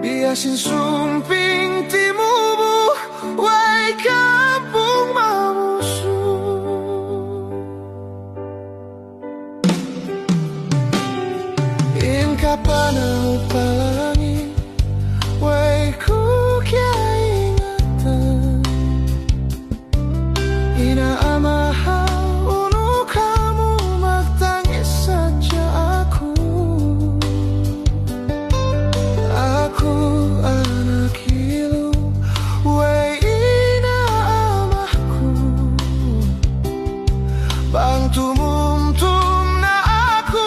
biasin sumping timubu, way kampung mamusu. In kapanau palangi, way ku kaya ingatan. Ina amaha unu kamu magtangis saja aku. Aku anak hilu, way ina amahku. Bantu mumtum na aku,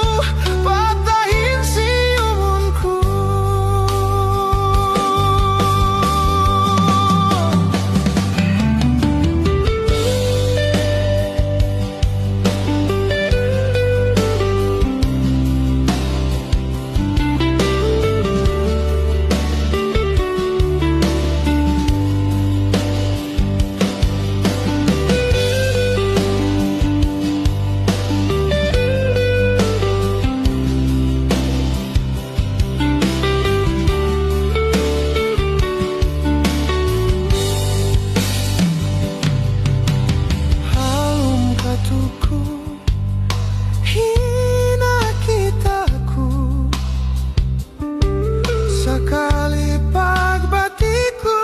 patahin siumunku. Hina kitaku, sakali pagbatiku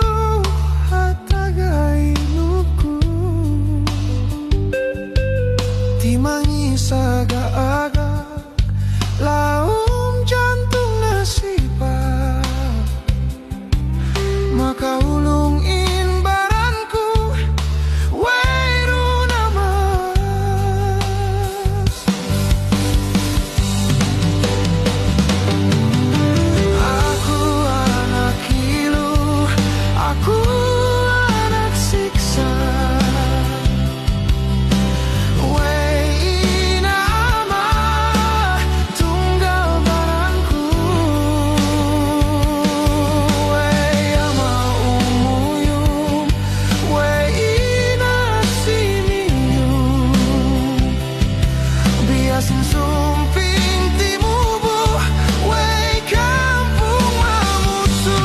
hatagai nuku. Timangi saga-agak laum jantung nasipa, maka ulung in baranku, way runamas. Aku anak hilu, aku anak siksa. Way ina ama tunggal baranku. Way ama umuyum, way ina simiyum. Biasin sumping timubu, way kampung mamusu.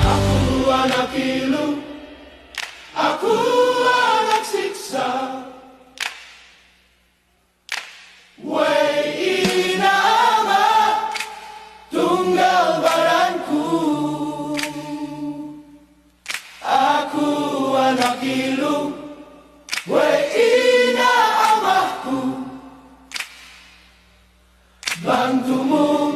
Aku anak hilu, aku anak siksa. Way ina ama tunggal baranku. Aku anak hilu, way ina amahku. Bantumu